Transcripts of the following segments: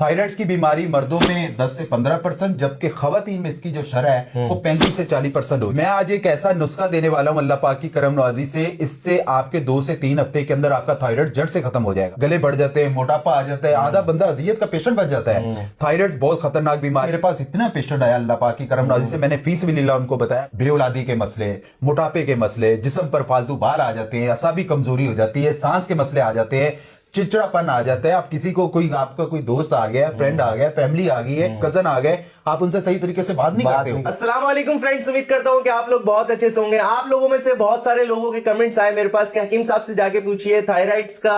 Thyroid की बीमारी मर्दों में 10 से 15%, जबकि खवातीन में इसकी जो शरह है वो 35 से 40% हो। मैं आज एक ऐसा नुस्खा देने वाला हूं अल्लाह पाक की करम नवाजी से, इससे आपके 2 से 3 हफ्ते के अंदर आपका थायराइड जड़ से खत्म हो जाएगा। गले बढ़ जाते हैं, मोटापा आ जाता है, आधा बंदा अजियत का पेशेंट बन जाता है। थायराइड बहुत खतरनाक बीमारी। मेरे पास इतना पेशेंट आया अल्लाह पाक की करम नवाजी से, मैंने फीस भी लिल्लाह उनको बताया। बेऔलादी के मसले, मोटापे के मसले, जिस्म पर फालतू बाल आ जाते हैं, असाबी कमजोरी हो जाती है, सांस के मसले आ जाते हैं, चिड़चिड़ापन आ जाता है। आप किसी को आपका कोई दोस्त आ गया, फ्रेंड आ गया, फैमिली आ गई है, कजन आ गए, आप उनसे सही तरीके से बात नहीं करते हो। अस्सलाम वालेकुम फ्रेंड्स, उम्मीद करता हूं कि आप लोग बहुत अच्छे से होंगे। आप लोगों में से बहुत सारे लोगों के कमेंट्स आए मेरे पास कि हकीम साहब से जाके पूछिए थायराइड्स का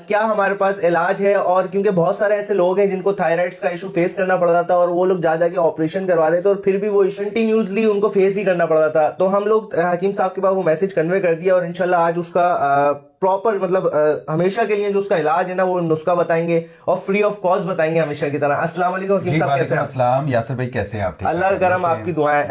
क्या हमारे पास इलाज है। और क्योंकि बहुत सारे ऐसे लोग हैं जिनको थायराइड्स का इशू फेस करना पड़ रहा था और वो लोग जाके ऑपरेशन करवा रहे थे और फिर भी वो कंटिन्यूसली उनको फेस ही करना पड़ रहा था। तो हम लोग हकीम साहब के पास वो मैसेज कन्वे कर दिया और इंशाल्लाह आज उसका प्रॉपर मतलब हमेशा के लिए जो उसका इलाज है ना वो नुस्खा बताएंगे और फ्री ऑफ कॉस्ट बताएंगे हमेशा की तरह। अस्सलाम वालेकुम हकीम साहब, कैसे हैं? अस्सलाम यासिर भाई, कैसे हैं आप? अल्लाह का करम, आपकी दुआएं।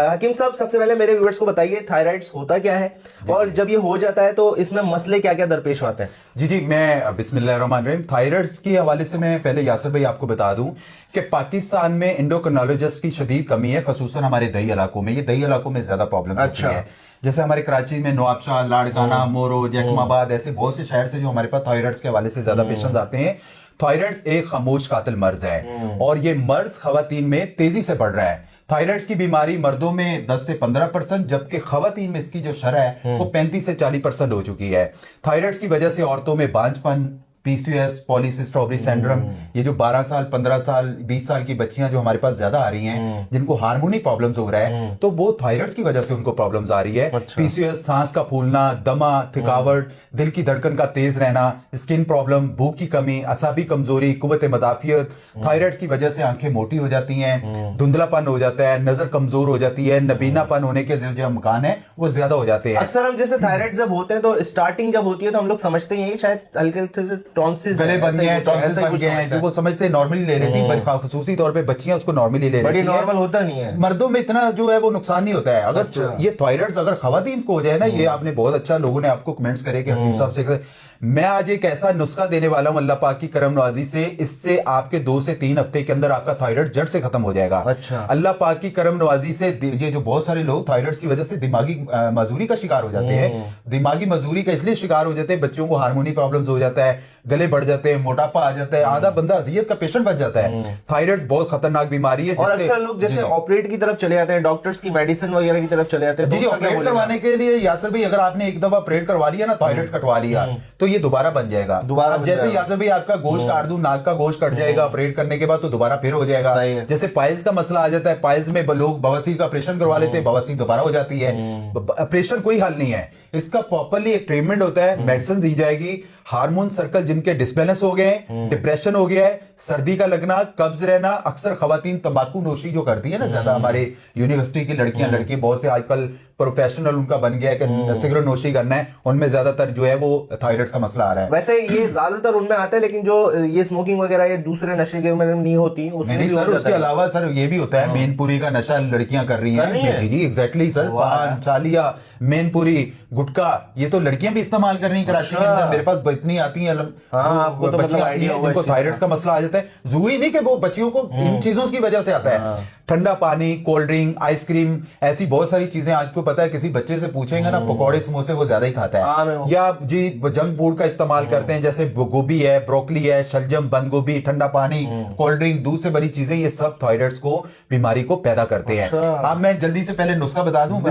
हकीम साहब, सबसे पहले मेरे व्यूअर्स को बताइए थायराइड्स होता क्या है और जब ये हो जाता है तो इसमें मसले क्या क्या दरपेश आते हैं? जी, मैं बिस्मिल्लाहिर्रहमानिर्रहीम। थायराइड्स के हवाले से मैं पहले यासिर भाई आपको बता दूं कि पाकिस्तान में एंडोक्रिनोलॉजिस्ट की शदीद कमी है, खसूसन हमारे दही इलाकों में। ये दही इलाकों में ज्यादा प्रॉब्लम होती है। जैसे हमारे कराची में नवाबशाह, लाड़काना, मोरो, जैकमाबाद, ऐसे बहुत से शहर से जो हमारे पास थायराइड्स के हवाले से ज्यादा पेशेंट आते हैं। थायराइड्स एक खामोश कातिल मर्ज है और ये मर्ज खवातीन में तेजी से बढ़ रहा है। थायराइड की बीमारी मर्दों में 10 से 15%, जबकि खवातीन में इसकी जो शरह है वो 35 से 40% हो चुकी है। थायराइड की वजह से औरतों में बांझपन, पीसीओएस, पॉलीसिस्टिक ओवरी सिंड्रोम, ये जो 12 साल, 15 साल, 20 साल की बच्चियां जो हमारे पास ज्यादा आ रही हैं, जिनको हार्मोनी प्रॉब्लम्स हो रहा है, तो वो थायराइड की वजह से उनको प्रॉब्लम्स आ रही है। पीसीओएस, सांस का फूलना, दमा, थकावट, दिल की धड़कन का तेज रहना, स्किन प्रॉब्लम, भूख की कमी, असाबी कमजोरी, कुव्वत मदाफियत। थायराइड की वजह से आंखें मोटी हो जाती हैं, धुंधलापन हो जाता है, नजर कमजोर हो जाती है, नबीनापन होने के जो अमकान है वो ज्यादा हो जाते हैं। अक्सर हम जैसे थायराइड जब होते हैं तो स्टार्टिंग जब होती है तो हम लोग समझते हैं शायद हल्के टॉन्सिस गले बन गए हैं, टॉन्सिस बन गए हैं, जो वो समझते हैं नॉर्मली ले लेती है, खसूसी तौर पे बच्चियां उसको नॉर्मली ले लेती हैं। नॉर्मल होता नहीं है, मर्दों में इतना जो है वो नुकसान नहीं होता है। अगर ये थायराइड अगर खवातीन को हो जाए ना, ये आपने बहुत अच्छा, लोगों ने आपको कमेंट्स करे कि हकीम साहब से मैं आज एक ऐसा नुस्खा देने वाला हूं अल्लाह पाक की करम नवाजी से, इससे आपके 2 से 3 हफ्ते के अंदर आपका थायराइड जड़ से खत्म हो जाएगा। अल्लाह पाक की करम नवाजी से ये जो बहुत सारे लोग थायराइड की वजह से दिमागी मजूरी का शिकार हो जाते हैं। दिमागी मजूरी का इसलिए शिकार हो जाते हैं, बच्चों को हार्मोनी प्रॉब्लम्स हो जाता है, गले बढ़ जाते हैं, मोटापा आ जाता है, आधा बंदा अजियत का पेशेंट बन जाता है। थायराइड बहुत खतरनाक बीमारी है और अक्सर लोग जैसे ऑपरेट की तरफ चले जाते हैं, डॉक्टर्स की मेडिसिन वगैरह की तरफ चले जाते हैं। जी, ऑपरेट करवाने के लिए यासर भाई, अगर आपने एक दफा ऑपरेट करवा लिया ना, थायराइड कटवा लिया, तो ये दोबारा बन जाएगा। जैसे यासर भाई आपका गोश्त काट दूं, नाक का गोश्त कट जाएगा ऑपरेट करने के बाद, तो दोबारा फिर हो जाएगा। जैसे पाइल्स का मसला आ जाता है, पाइल्स में लोग बवासीर का ऑपरेशन करवा लेते हैं, बवासीर दोबारा हो जाती है। ऑपरेशन कोई हल नहीं है, इसका प्रॉपरली एक ट्रीटमेंट होता है, मेडिसिन दी जाएगी। हार्मोन सर्कल जिनके डिसबैलेंस हो गए, डिप्रेशन हो गया है, सर्दी का लगना, कब्ज रहना, अक्सर खवातीन तंबाकू नोशी जो करती है ना ज्यादा, हमारे यूनिवर्सिटी की लड़कियां लड़के बहुत से आजकल प्रोफेशनल उनका बन गया है कि सिगरेट नोशी करना है, उनमें ज्यादातर जो है वो थायराइड का मसला आ रहा है। वैसे ये ज्यादातर उनमें आता है, लेकिन जो ये स्मोकिंग वगैरह ये दूसरे नशे के में नहीं होती नहीं सर, उसके अलावा सर ये भी होता है, मेनपुरी का नशा लड़कियां कर रही हैं। जी जी एग्जैक्टली सर, पान, चालिया, मेनपुरी, गुटखा, ये तो लड़कियां भी इस्तेमाल कर रही हैं कराची के अंदर। मेरे पास इतनी आती है बच्चियां आती हैं जिनको थायराइड का मसला आ जाता है। जरूरी नहीं कि वो बच्चियों को इन चीजों की वजह से आता है। ठंडा पानी, कोल्ड ड्रिंक, आइसक्रीम, ऐसी बहुत सारी चीजें आज को पता है, किसी बच्चे से पूछेंगे ना, पकौड़े समोसे वो ज्यादा ही खाता है, या जी जंक फूड का इस्तेमाल करते हैं, जैसे गोभी है, ब्रोकली है, शलजम, बंद गोभी, ठंडा पानी, कोल्ड ड्रिंक, दूध से बनी चीजें, ये सब थायराइड को बीमारी को पैदा करते हैं। अब मैं जल्दी से पहले नुस्खा बता दूं,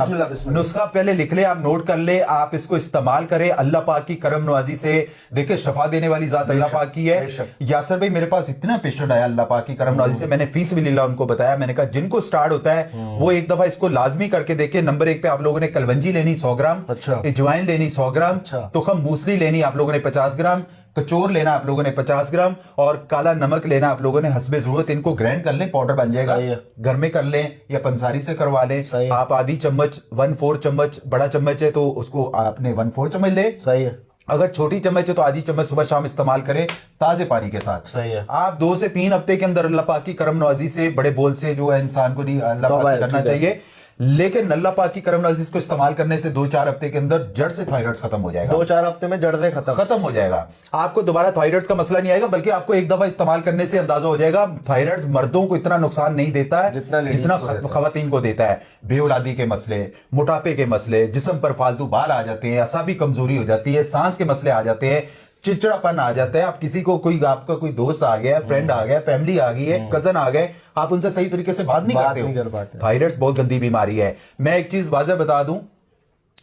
नुस्खा पहले लिख ले, आप नोट कर ले, आप इसको इस्तेमाल करें। अल्लाह पाक की करम नवाजी से देखिए शफा देने वाली जात अल्लाह पाक की है। यासर भाई, मेरे पास इतना पेशेंट आया अल्लाह पाक की करम नवाजी से, मैंने फीस भी लिल्लाह उनको बताया। मैंने कहा जिनको स्टार्ट होता है वो एक दफा इसको लाजमी करके देखे। नंबर 1 पे आप लोगों ने कलवंजी लेनी 100 ग्राम, अजवाइन लेनी 100 ग्राम, तुखम मूसली लेनी आप लोगों ने 50 ग्राम, कचोर लेना आप लोगों ने 50 ग्राम, और काला नमक लेना आप लोगों ने हस्बे जरूरत। इनको ग्राइंड कर लें, पाउडर बन जाएगा, घर में कर लें या पंसारी से करवा लें। आप आधी चम्मच, 1/4 चम्मच, बड़ा चम्मच है तो उसको आपने 1/4 चम्मच ले। सही है। अगर छोटी चम्मच है तो आधी चम्मच सुबह शाम इस्तेमाल करें ताजे पानी के साथ। सही है। आप 2 से 3 हफ्ते के अंदर अल्लाह पाक की करम नवाजी से, बड़े बोल से जो है इंसान को नहीं अल्लाह पाक से करना चाहिए। लेकिन अल्लाह पाक की करम नवाज़ी इसको इस्तेमाल करने से 2-4 हफ्ते के अंदर जड़ से थायराइड खत्म हो जाएगा। 2-4 हफ्ते में जड़ से खत्म हो जाएगा। आपको दोबारा थायराइड का मसला नहीं आएगा, बल्कि आपको एक दफा इस्तेमाल करने से अंदाजा हो जाएगा थायराइड मर्दों को इतना नुकसान नहीं देता है जितना खवातीन को देता है। बेऔलादी के मसले, मोटापे के मसले, जिस्म पर फालतू बाल आ जाते हैं, असाबी कमजोरी हो जाती है, सांस के मसले आ जाते हैं, चिड़चिड़ापन आ जाता है। आप किसी को आपका कोई दोस्त आ गया, फ्रेंड आ गया, फैमिली आ गई है, कजन आ गए, आप उनसे सही तरीके से बात नहीं करते हो। थायराइड बहुत गंदी बीमारी है। मैं एक चीज वाज़ह बता दूं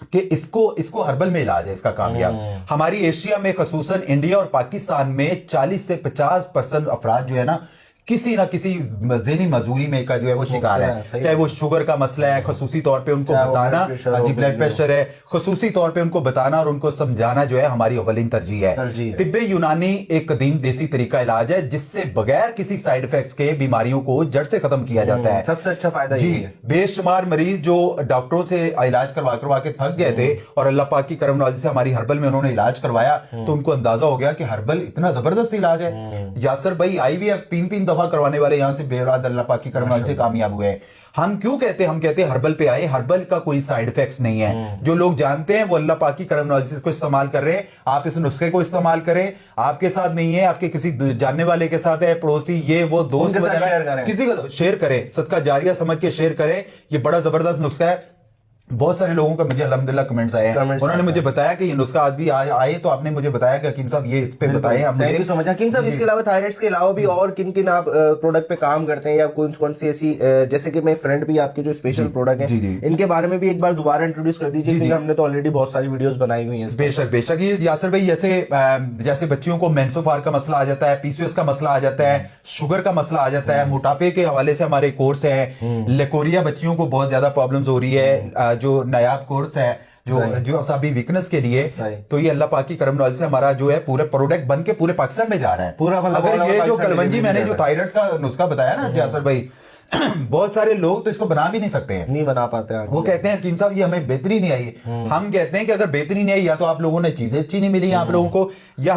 कि इसको हर्बल में इलाज है इसका कामयाब। हमारी एशिया में खसूसन इंडिया और पाकिस्तान में 40 से 50% अफराद जो है ना किसी ना किसी ज़हनी मजबूरी में का जो है वो शिकार है। चाहे वो शुगर का मसला है, खसूसी तौर पे उनको बताना, ब्लड प्रेशर है, खसूसी तौर पे उनको बताना और उनको समझाना जो है हमारी अवलिन तरजीह है। तिब्बे यूनानी एक कदीम देसी तरीका इलाज है जिससे बगैर किसी साइड इफेक्ट्स के बीमारियों को जड़ से खत्म किया जाता है। सबसे अच्छा फायदा जी। बेशुमार मरीज जो डॉक्टरों से इलाज करवा के थक गए थे और अल्लाह पाक की करम नवाज़ी से हमारी हर्बल में उन्होंने इलाज करवाया तो उनको अंदाजा हो गया कि हर्बल इतना जबरदस्त इलाज है। यासर भाई IVF 3-3 दफा करवाने वाले यहां से बेऔलाद अल्लाह पाक की करम से कामयाब हुए। हम क्यों कहते हैं, हम कहते हैं हर्बल पे आए, हर्बल का कोई साइड इफेक्ट्स नहीं है। जो लोग जानते हैं वो अल्लाह पाक की करम नवाज़ी से इसको इस्तेमाल कर रहे हैं। आप इस नुस्खे को इस्तेमाल करें, आपके साथ नहीं है, आपके किसी जानने वाले के साथ है, पड़ोसी, ये वो दोस्त वगैरह, किसी को शेयर करें, सदका जारिया समझ के शेयर करें। ये बड़ा जबरदस्त नुस्खा है। बहुत सारे लोगों का मुझे अल्हम्दुलिल्लाह कमेंट्स आए हैं, उन्होंने मुझे बताया कि ये नुस्खा आज भी आए तो आपने मुझे बताया कि हकीम साहब ये इस पे बताएं। थैंक यू सो मच हकीम साहब। इसके अलावा थायराइड्स के अलावा भी और किन किन आप प्रोडक्ट पे काम करते हैं या कौन सी ऐसी, जैसे कि मेरे फ्रेंड भी आपके जो स्पेशल प्रोडक्ट है इनके बारे में भी एक बार दोबारा इंट्रोड्यूस कर दीजिए, क्योंकि हमने तो ऑलरेडी बहुत सारी वीडियोस बनाई हुई हैं। बेशक बेशक। ये यासर भाई जैसे बच्चियों को मेंसोफार का मसला आ जाता है, PCOS का मसला आ जाता है, शुगर का मसला आ जाता है, मोटापे के हवाले से हमारे कोर्स है। लेकोरिया बच्चियों को बहुत ज्यादा प्रॉब्लम्स हो रही है, जो नायाब कोर्स है जो असाबी वीकनेस के लिए, तो ये अल्लाह पाक की करम नवाज़ी से हमारा जो है पूरे प्रोडक्ट बन के पूरे पाकिस्तान में जा रहा है पूरा। अगर ये जो कलवंजी मैंने जो थायराइड का नुस्खा बताया ना यासर भाई, बहुत सारे लोग तो इसको बना भी नहीं सकते हैं, नहीं बना पाते हैं। वो कहते हैं हकीम साहब ये हमें बेहतरी नहीं आई। हम कहते हैं कि अगर बेहतरी नहीं आई या तो आप लोगों ने चीजें अच्छी नहीं मिली आप लोगों को, या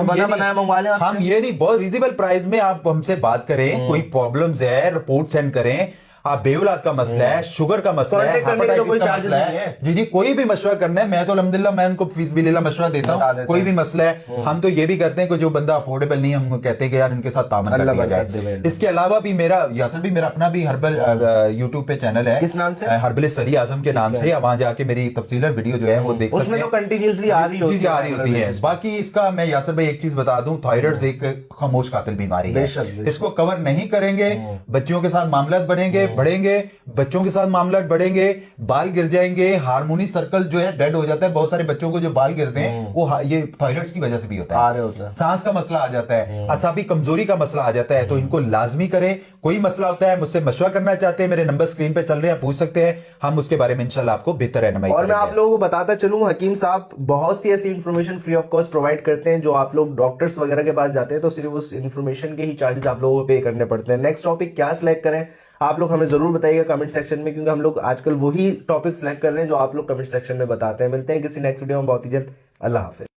हम ये नहीं बहुत रीजनेबल प्राइस में आप हमसे बात करें, कोई प्रॉब्लम्स है रिपोर्ट सेंड करें। आप बेऔलाद का मसला है, शुगर का मसला है, हेपेटाइटिस का मसला है, जी कोई भी मशवरा करना है, मैं तो अल्हम्दुलिल्लाह मैं उनको फीस भी लेला मशवरा देता हूँ। कोई भी मसला है हम तो ये भी करते हैं कि जो बंदा अफोर्डेबल नहीं है हम कहते हैं कि यार इनके साथ तामन कर दिया जाए। इसके अलावा भी मेरा यासर भी मेरा अपना भी हर्बल यूट्यूब पे चैनल है, किस नाम से? हर्बलिस्ट अली आजम के नाम से। वहां जाके मेरी तफसीलर वीडियो जो है वो देख सकते हैं, कंटिन्यूअसली आ रही होती है। बाकी इसका मैं यासर भाई एक चीज बता दूं, थायराइड एक खामोश कातिल बीमारी है, इसको कवर नहीं करेंगे बच्चियों के साथ मामला बढ़ेंगे, बच्चों के साथ मामला बढ़ेंगे, बाल गिर जाएंगे, हार्मोनी सर्कल जो है डेड हो जाता है। बहुत सारे बच्चों को जो बाल गिरते हैं वो ये थायराइड की वजह से भी होता है। सांस का मसला आ जाता है, असाबी कमजोरी का मसला आ जाता है, तो इनको लाजमी करें। कोई मसला होता है मुझसे मशवरा करना चाहते हैं, मेरे नंबर स्क्रीन पे चल रहे हैं, पूछ सकते हैं, हम उसके बारे में इंशाल्लाह आपको बेहतर रहनुमाई और मैं आप लोगों को बताता चलूं, हकीम साहब बहुत सी ऐसी information free of cost provide करते हैं। जो आप लोग डॉक्टर्स वगैरह के पास जाते हैं तो सिर्फ उस इन्फॉर्मेशन के ही चार्जेस आप लोगों को पे करने पड़ते हैं। नेक्स्ट टॉपिक क्या सिलेक्ट करें आप लोग हमें जरूर बताइएगा कमेंट सेक्शन में, क्योंकि हम लोग आजकल वही टॉपिक सिलेक्ट कर रहे हैं जो आप लोग कमेंट सेक्शन में बताते हैं। मिलते हैं किसी नेक्स्ट वीडियो में बहुत ही जल्द। अल्लाह हाफिज।